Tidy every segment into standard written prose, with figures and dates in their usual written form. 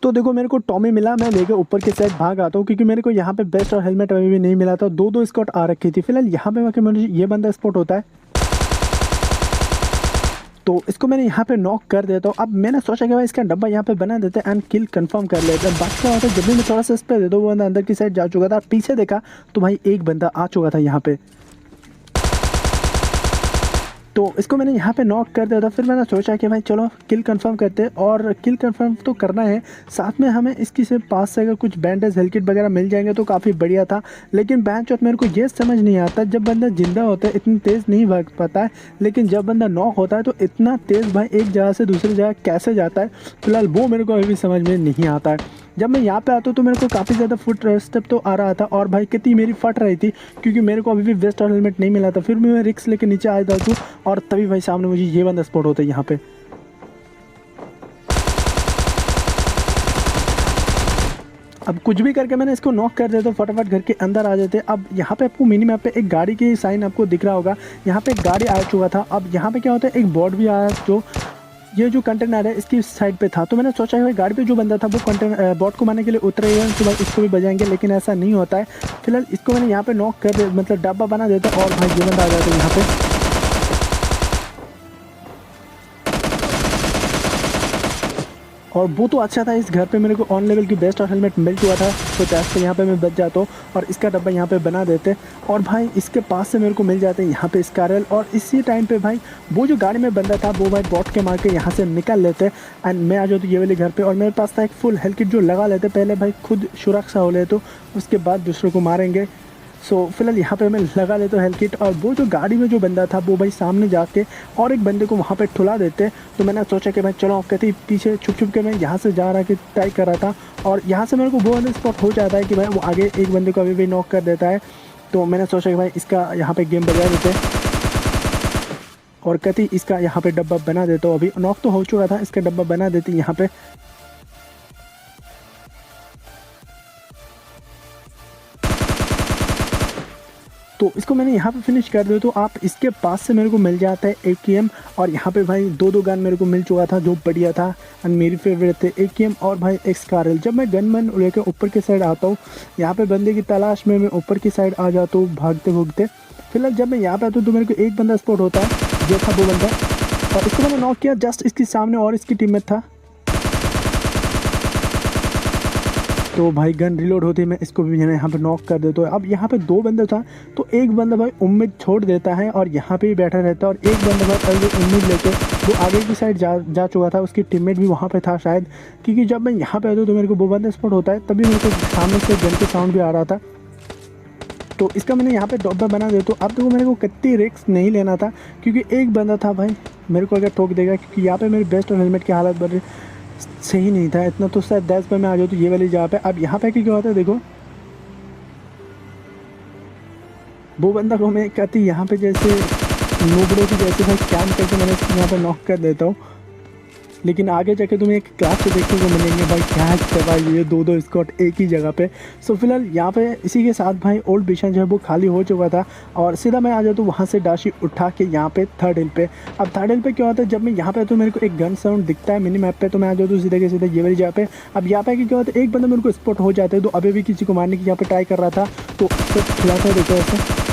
तो देखो मेरे को टॉमी मिला, मैं लेके ऊपर के साइड भाग आता हूँ क्योंकि मेरे को यहाँ पे बेस्ट और हेलमेट अभी भी नहीं मिला था। दो दो स्कॉट आ रखी थी। फिलहाल यहाँ पे आके मुझे ये बंदा स्पॉट होता है, तो इसको मैंने यहाँ पे नॉक कर देता हूँ। अब मैंने सोचा कि भाई इसका डब्बा यहाँ पे बना देते हैं एंड किल कंफर्म कर लेते हैं। बाकी क्या होता है, जब भी मैं थोड़ा सा स्प्रे देता हूँ वो बंदा अंदर की साइड जा चुका था। पीछे देखा तो भाई एक बंदा आ चुका था यहाँ पे, तो इसको मैंने यहाँ पे नॉक कर दिया था। फिर मैंने सोचा कि भाई चलो किल कंफर्म करते हैं, और किल कंफर्म तो करना है, साथ में हमें इसकी से पास से अगर कुछ बैंडेज हेल्किट वगैरह मिल जाएंगे तो काफ़ी बढ़िया था। लेकिन बैंक चौथ मेरे को ये समझ नहीं आता, जब बंदा जिंदा होता है इतनी तेज़ नहीं भाग पाता है, लेकिन जब बंदा नॉक होता है तो इतना तेज़ भाई एक जगह से दूसरी जगह कैसे जाता है, फिलहाल वो मेरे को अभी भी समझ में नहीं आता है। जब मैं यहाँ पे आता हूँ तो मेरे को काफ़ी ज़्यादा फुट स्टेप तो आ रहा था, और भाई कितनी मेरी फट रही थी क्योंकि मेरे को अभी भी वेस्ट और हेलमेट नहीं मिला था। फिर भी मैं रिक्स लेके नीचे आ जाता हूँ, और तभी भाई सामने मुझे ये बंदा स्पॉट होता है यहाँ पे। अब कुछ भी करके मैंने इसको नॉक कर दिया तो फटाफट घर के अंदर आ जाते। अब यहाँ पे आपको मिनी मैप पे एक गाड़ी की साइन आपको दिख रहा होगा, यहाँ पे एक गाड़ी आ चुका था। अब यहाँ पे क्या होता है, एक बोर्ड भी आया जो ये जो कंटेनर है इसकी साइड पे था, तो मैंने सोचा भाई गाड़ी पे जो बंदा था वो कंटेनर बॉट को मारने के लिए उतरेगा तो भाई इसको भी बजाएंगे, लेकिन ऐसा नहीं होता है। फिलहाल इसको मैंने यहाँ पे नॉक कर दे, मतलब डब्बा बना देता, और भाई ये बंदा आ जाता है यहाँ पे। और वो तो अच्छा था, इस घर पे मेरे को ऑन लेवल की बेस्ट और हेलमेट मिल चुका था, तो जैसे पे यहाँ पे मैं बच जाता हूँ और इसका डब्बा यहाँ पे बना देते। और भाई इसके पास से मेरे को मिल जाते हैं यहाँ पे स्कारल, और इसी टाइम पे भाई वो जो गाड़ी में बंदा था वो भाई बॉट के मार के यहाँ से निकल लेते एंड मैं आ जाता ये वाले घर पे, और मेरे पास था एक फुल हेल्थ किट जो लगा लेते। पहले भाई खुद सुरक्षा हो ले, तो उसके बाद दूसरों को मारेंगे। सो फिलहाल यहाँ पे मैं लगा लेता हूँ हेल्थ किट, और वो जो गाड़ी में जो बंदा था वो भाई सामने जाके और एक बंदे को वहाँ पे ठुला देते। तो मैंने सोचा कि भाई चलो कहते पीछे छुप छुप के मैं यहाँ से जा रहा कि ट्राई कर रहा था, और यहाँ से मेरे को वो वाला स्पॉट हो जाता है कि भाई वो आगे एक बंदे को अभी भी नॉक कर देता है। तो मैंने सोचा कि भाई इसका यहाँ पे गेम बजा देते और कहती इसका यहाँ पे डब्बा बना देता हूँ। अभी नॉक तो हो चुका था, इसका डब्बा बना देती यहाँ पे। तो इसको मैंने यहाँ पे फिनिश कर दिया। तो आप इसके पास से मेरे को मिल जाता है AKM, और यहाँ पे भाई दो दो गन मेरे को मिल चुका था जो बढ़िया था, एंड मेरी फेवरेट थे AKM और भाई XKRL। जब मैं गन मन लेकर ऊपर की साइड आता हूँ, यहाँ पे बंदे की तलाश में मैं ऊपर की साइड आ जाता हूँ भागते भागते। फिलहाल जब मैं यहाँ पे आता हूँ तो मेरे को एक बंदा स्पॉट होता है, ये था वो बंदा, और इसको मैंने नॉक किया जस्ट इसके सामने, और इसकी टीममेट था। तो भाई गन रिलोड होती है, मैं इसको भी यहाँ पे नॉक कर देता हूँ। अब यहाँ पे दो बंदे था, तो एक बंदा भाई उम्मीद छोड़ देता है और यहाँ पे ही बैठा रहता है, और एक बंदा भाई अभी उम्मीद लेके वो आगे की साइड जा चुका था। उसकी टीममेट भी वहाँ पे था शायद, क्योंकि जब मैं यहाँ पे आता हूँ तो मेरे को वो बंदा स्पॉट होता है, तभी मेरे को सामने से गन के साउंड भी आ रहा था। तो इसका मैंने यहाँ पे डब्बा बना दे। तो अब देखो मेरे को कितनी रिस्क नहीं लेना था, क्योंकि एक बंदा था भाई मेरे को अगर ठोक देगा, क्योंकि यहाँ पे मेरी बेस्ट और हेलमेट की हालत बड़ी सही नहीं था इतना, तो शायद 10 पे मैं आ जाऊँ तो ये वाली जगह पे। अब यहाँ पे क्या होता है देखो, वो बंदा को मैं कहती यहाँ पे जैसे नोबड़ों की जैसे भाई कैम करके मैंने यहाँ पे नॉक कर देता हूँ, लेकिन आगे जाके तुम्हें एक क्लास से देखने को मिलेंगे भाई क्या भाई ये दो दो स्कॉट एक ही जगह पे। सो फिलहाल यहाँ पे इसी के साथ भाई ओल्ड मिशन जो है वो खाली हो चुका था, और सीधा मैं आ जाता हूँ वहाँ से डाशी उठा के यहाँ पे थर्ड हिल पे। अब थर्ड हिल पे क्या होता है, जब मैं यहाँ पे तो मेरे को एक गन साउंड दिखता है मिनी मैप पे, तो मैं आ जाता हूँ सीधे के सीधे ये वाली जगह पे। अब यहाँ पे क्या होता है, एक बंदा मेरे को स्पॉट हो जाता है, तो अभी भी किसी को मारने की यहाँ पे ट्राई कर रहा था, तो उसको खिलाता है देखो ऐसे।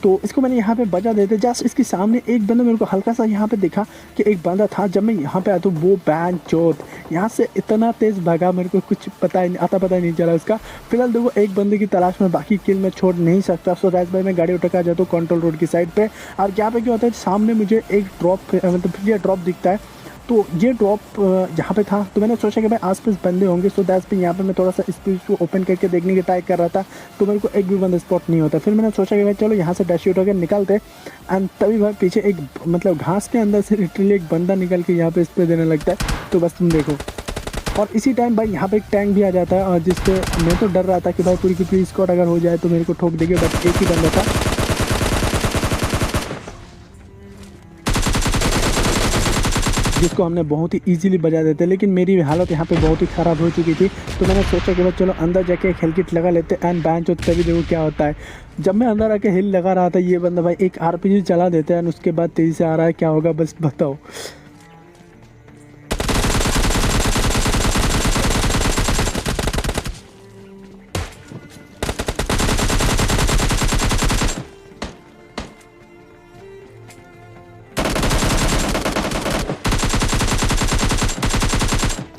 तो इसको मैंने यहाँ पे बजा देते, जस्ट इसके सामने एक बंदा मेरे को हल्का सा यहाँ पे दिखा कि एक बंदा था। जब मैं यहाँ पे आता हूँ वो बैन चोत यहाँ से इतना तेज़ भागा, मेरे को कुछ पता ही नहीं चला उसका। फिलहाल देखो एक बंदे की तलाश में बाकी किल मैं छोड़ नहीं सकता। सो राइस भाई मैं गाड़ी उठा के आ जाता हूँ कंट्रोल रोड की साइड पे, और यहाँ पे क्या होता है सामने मुझे एक ड्रॉप मतलब ये ड्रॉप दिखता है। तो ये ड्रॉप यहाँ पे था, तो मैंने सोचा कि भाई आसपास बंदे होंगे, सो दैट्स पे यहाँ पे मैं थोड़ा सा स्पेस को ओपन करके देखने की ट्राई कर रहा था, तो मेरे को एक भी बंदा स्पॉट नहीं होता। फिर मैंने सोचा कि भाई चलो यहाँ से डैश आउट होकर निकलते, एंड तभी भाई पीछे एक मतलब घास के अंदर से लिटरली एक बंदा निकल के यहाँ पे स्प्रे देने लगता है, तो बस तुम देखो। और इसी टाइम भाई यहाँ पे एक टैंक भी आ जाता है, और जिससे मैं तो डर रहा था कि भाई पूरी की पूरी स्क्वाड अगर हो जाए तो मेरे को ठोक देंगे, बट एक ही बंदा था जिसको हमने बहुत ही इजीली बजा देते। लेकिन मेरी हालत यहाँ पे बहुत ही ख़राब हो चुकी थी, तो मैंने सोचा कि भाई चलो अंदर जाके एक हेल्थ किट लगा लेते एंड बैंच होते तभी देखो क्या होता है। जब मैं अंदर आके हिल लगा रहा था, ये बंदा भाई एक RPG चला देता है, एंड उसके बाद तेज़ी से आ रहा है, क्या होगा बस बताओ।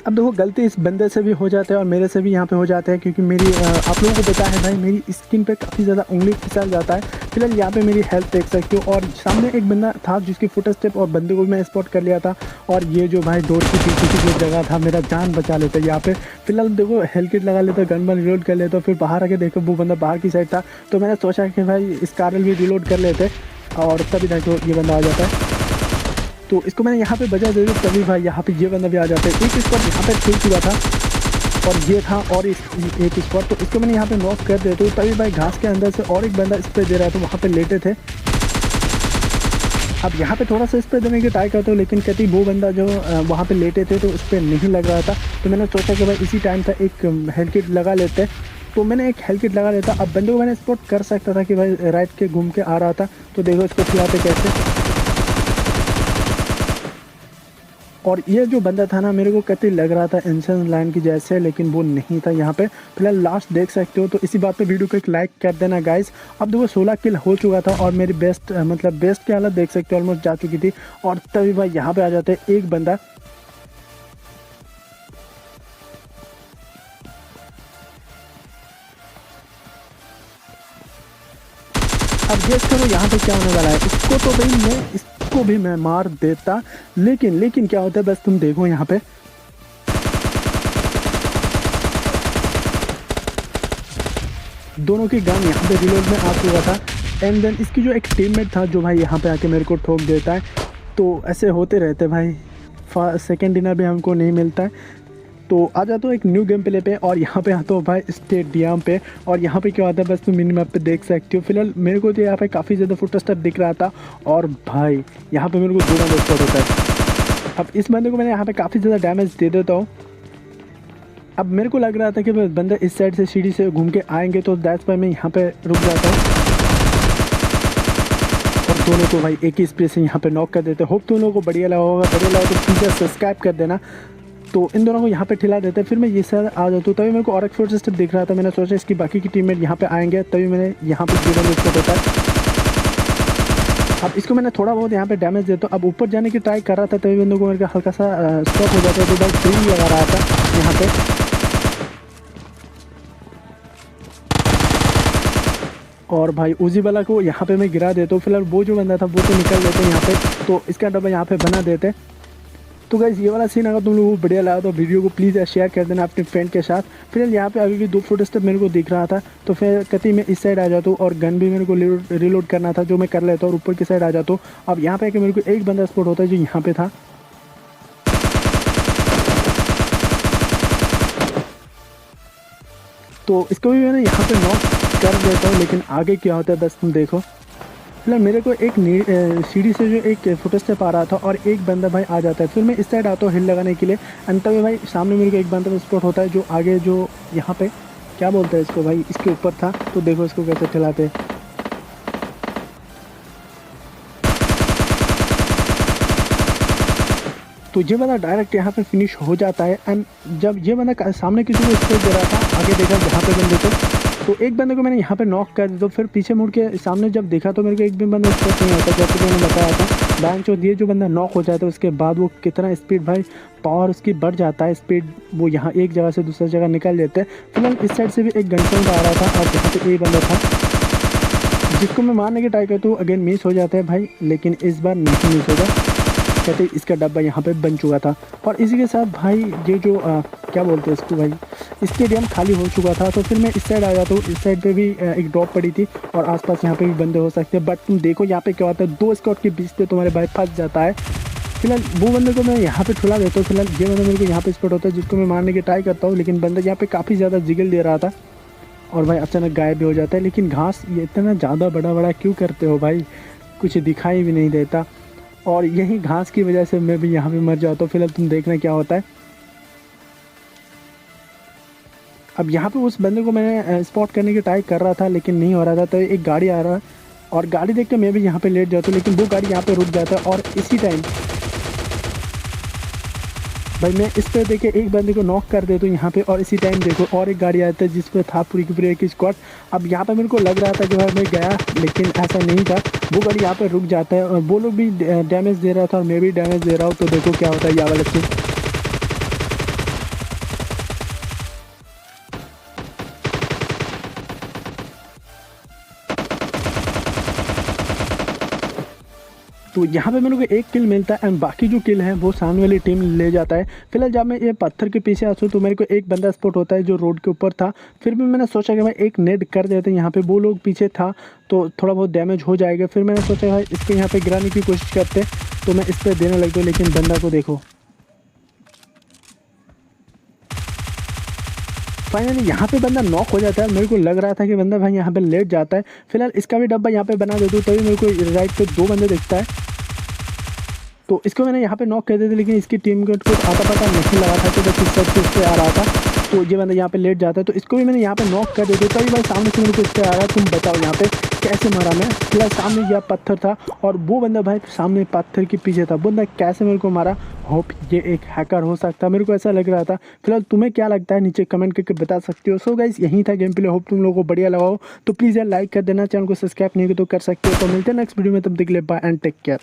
अब देखो गलती इस बंदे से भी हो जाता है और मेरे से भी यहाँ पे हो जाता है, क्योंकि मेरी आप लोगों को पता है भाई मेरी स्किन पे काफ़ी ज़्यादा उंगली फिसल जाता है। फिलहाल यहाँ पे मेरी हेल्थ देख सकते हो, और सामने एक बंदा था जिसकी फुट स्टेप और बंदे को भी मैं स्पॉट कर लिया था। और ये जो भाई डोर की पीछे की जो जगह था मेरा जान बचा लेता यहाँ पे। फिलहाल देखो हेल्थ किट लगा लेता, गन बन रिलोड कर लेता, फिर बाहर आके देखो वो बंदा बाहर की साइड था, तो मैंने सोचा कि भाई इस कारल भी रिलोड कर लेते, और तभी देखो ये बंदा आ जाता है। तो इसको मैंने यहाँ पे बजा दे दी, तभी भाई यहाँ पे ये बंदा भी आ जाता है। एक स्पॉट यहाँ पे खेल चुका था और ये था, और एक स्पॉट, तो इसको मैंने यहाँ पे नॉक कर देता हूँ। तभी भाई घास के अंदर से और एक बंदा स्प्रे दे रहा था, वहाँ पे लेटे थे। अब यहाँ पे थोड़ा सा स्प्रे देने की ट्राई करता हूँ, लेकिन कहती वो बंदा जो वहाँ पे लेटे थे तो उस पर नहीं लग रहा था। तो मैंने सोचा कि भाई इसी टाइम पर एक हेल्थ किट लगा लेते, तो मैंने एक हेल्थ किट लगा लेता। अब बंदे को मैंने स्पॉट कर सकता था कि भाई राइट के घूम के आ रहा था, तो देखो इसको खिलाते कैसे। और ये जो बंदा था ना मेरे को कहते लग रहा था इंसेंस लाइन की जैसे, लेकिन वो नहीं था यहाँ पे। फिलहाल लास्ट देख सकते हो, तो इसी बात पे वीडियो को एक लाइक कर देना गाइस। अब देखो 16 किल हो चुका था और मेरी बेस्ट की हालत देख सकते हो ऑलमोस्ट जा चुकी थी। और तभी भाई यहाँ पे आ जाता है एक बंदा। अब गेस करो यहाँ पे क्या होने वाला है। इसको तो भाई इसको भी मैं मार देता, लेकिन क्या होता है बस तुम देखो यहाँ पे। दोनों की गन यहाँ पे रिलोड में आ चुका था, एंड देन इसकी जो एक टीममेट था जो भाई यहाँ पे आके मेरे को ठोक देता है। तो ऐसे होते रहते भाई, सेकेंड डिनर भी हमको नहीं मिलता है। तो आ जाता हूँ एक न्यू गेम प्ले पे, और यहाँ पे आता हूँ भाई स्टेडियम पे। और यहाँ पे क्या होता है बस तुम मिनी मैप पे देख सकते हो। फिलहाल मेरे को तो यहाँ पे काफ़ी ज़्यादा फुट स्टेप दिख रहा था, और भाई यहाँ पे मेरे को दो बंदे स्पॉट होता है। अब इस बंदे को मैंने यहाँ पे काफ़ी ज़्यादा डैमेज दे देता हूँ। अब मेरे को लग रहा था कि बंदे इस साइड से सीढ़ी से घूम के आएंगे, तो दैट्स वाई मैं यहाँ पे रुक जाता हूँ। और दोनों को भाई एक ही स्प्रे से यहाँ पे नॉक कर देते। होप तुम लोगों को बढ़िया लगा होगा, बढ़िया लगा तो प्लीज़ सब्सक्राइब कर देना। तो इन दोनों को यहाँ पे ठिला देते हैं, फिर मैं ये सर आ जाता हूँ। तभी मेरे को और एक फोर्स स्टेप दिख रहा था, मैंने सोचा इसकी बाकी की टीममेट यहाँ पे आएंगे, तभी मैंने यहाँ पे जीरो स्पॉट होता है। अब इसको मैंने थोड़ा बहुत यहाँ पे डैमेज देता हूँ। अब ऊपर जाने की ट्राई कर रहा था, तभी बंदों को मेरे को हल्का सा स्टॉप हो जाता है, तो भाई फ्री लगा रहा था यहाँ पे। और भाई उजी वाला को यहाँ पे मैं गिरा देता हूँ। फिलहाल वो जो बंदा था वो तो निकल लेते हैं यहाँ पे, तो इसका डब्बा यहाँ पे बना देते। तो गाइस ये वाला सीन अगर तुम लोगों को बढ़िया लगा तो वीडियो को प्लीज़ शेयर कर देना अपने फ्रेंड के साथ। फिर यहाँ पे अभी भी दो फुट स्टेप मेरे को दिख रहा था, तो फिर कति मैं इस साइड आ जाता हूँ, और गन भी मेरे को रिलोड करना था जो मैं कर लेता हूँ, और ऊपर की साइड आ जाता हूँ। अब यहाँ पे मेरे को एक बंदा स्पॉट होता है जो यहाँ पे था। तो इसको भी मैंने यहाँ पे नॉक कर देता हूँ, लेकिन आगे क्या होता है बस तुम देखो। फिलहाल मेरे को एक सीढ़ी से जो एक फुट स्टेप आ रहा था और एक बंदा भाई आ जाता है। फिर मैं इस साइड आता हूँ हिल लगाने के लिए, अंत में भाई सामने मेरे को एक बंदा स्पॉट होता है जो आगे जो यहाँ पे क्या बोलते हैं इसको भाई, इसके ऊपर था। तो देखो इसको कैसे ठिलाते। तो ये बंदा डायरेक्ट यहाँ पे फिनिश हो जाता है। एंड जब ये बंदा सामने किसी को स्पेस दे रहा था, आगे देखा जहाँ पे बंदे थे, तो एक बंदे को मैंने यहाँ पे नॉक कर दिया। तो फिर पीछे मुड़ के सामने जब देखा तो मेरे को एक भी बंदा स्पेस नहीं होता, जैसे कि मैंने बताया था। बैंक ये जो बंदा नॉक हो जाता है उसके बाद वो कितना स्पीड भाई पावर उसकी बढ़ जाता है, स्पीड वो यहाँ एक जगह से दूसरी जगह निकल लेते हैं। फिलहाल इस साइड से भी एक गन साउंड आ रहा था, और जहाँ पे एक बंदा था जिसको मैं मारने की ट्राई करता हूँ, अगेन मिस हो जाता है भाई, लेकिन इस बार नहीं मिस होगा। कहते इसका डब्बा यहाँ पे बन चुका था। और इसी के साथ भाई ये जो क्या बोलते हैं इसको भाई, स्टेडियम खाली हो चुका था। तो फिर मैं इस साइड आ जाता हूँ। इस साइड पे भी एक ड्रॉप पड़ी थी, और आसपास यहाँ पे भी बंदे हो सकते हैं। बट तुम देखो यहाँ पे क्या होता है, दो स्क्वाड के बीच पे तुम्हारे भाई फंस जाता है। फिलहाल वो बंदे को मैं यहाँ पे ठुला देता हूँ। फिलहाल ये बंदा मेरे को यहाँ पे स्पॉट होता है, जिसको मैं मारने की ट्राई करता हूँ, लेकिन बंदा यहाँ पे काफ़ी ज़्यादा जिगल दे रहा था, और भाई अचानक गायब भी हो जाता है। लेकिन घास ये इतना ज़्यादा बड़ा बड़ा क्यों करते हो भाई, कुछ दिखाई भी नहीं देता। और यही घास की वजह से मैं भी यहाँ पे मर जाता हूँ। फिलहाल तुम देखना क्या होता है। अब यहाँ पे उस बंदे को मैंने स्पॉट करने की ट्राई कर रहा था, लेकिन नहीं हो रहा था। तो एक गाड़ी आ रहा है, और गाड़ी देख के मैं भी यहाँ पे लेट जाता हूँ, लेकिन वो गाड़ी यहाँ पे रुक जाता है। और इसी टाइम भाई मैं इस पर देखे एक बंदे को नॉक कर देता हूँ यहाँ पे, और इसी टाइम देखो और एक गाड़ी आता है जिस पर था पूरी की पूरी एक स्क्वाड। अब यहाँ पे मेरे को लग रहा था कि भाई मैं गया, लेकिन ऐसा नहीं था। वो गाड़ी यहाँ पे रुक जाता है, और वो लोग भी डैमेज दे रहा था और मैं भी डैमेज दे रहा हूँ। तो देखो क्या होता है, ये वाला चीज़। तो यहाँ पे मेरे को एक किल मिलता है एंड बाकी जो किल है वो सामने वाली टीम ले जाता है। फिलहाल जब मैं ये पत्थर के पीछे आता हूँ तो मेरे को एक बंदा स्पॉट होता है जो रोड के ऊपर था। फिर भी मैंने सोचा कि भाई एक नेट कर देते हैं, यहाँ पे वो लोग पीछे था तो थोड़ा बहुत डैमेज हो जाएगा। फिर मैंने सोचा भाई इसको यहाँ पे गिराने की कोशिश करते, तो मैं इस पर देने लगता हूँ, लेकिन बंदा को देखो फाइनली यहाँ पे बंदा नॉक हो जाता है। मेरे को लग रहा था कि बंदा भाई यहाँ पे लेट जाता है। फिलहाल इसका भी डब्बा यहाँ पे बना देता हूँ, तभी मेरे को राइट पे 2 बंदे दिखता है। तो इसको मैंने यहाँ पे नॉक कर दिया था, लेकिन इसकी टीम को कुछ आता पता नहीं लगा था कि बस इस साइड से इस पे आ रहा था। तो ये बंदा यहाँ पे लेट जाता है, तो इसको भी मैंने यहाँ पे नॉक कर दिया था। तभी भाई सामने से मेरे को इस पे आ रहा है। तुम बताओ यहाँ पे कैसे मारा मैं? फिलहाल सामने यह पत्थर था और वो बंदा भाई सामने पत्थर के पीछे था। बंदा कैसे मेरे को मारा? होप ये एक हैकर हो सकता है, मेरे को ऐसा लग रहा था। फिलहाल तुम्हें क्या लगता है नीचे कमेंट करके बता सकते हो। सो गाइस यही था गेम प्ले। होप तुम लोगों को बढ़िया लगा हो, तो प्लीज़ यार लाइक कर देना, चैनल को सब्सक्राइब नहीं तो कर सकते हो। तो मिलते हैं नेक्स्ट वीडियो में, तब तक के लिए बाय एंड टेक केयर।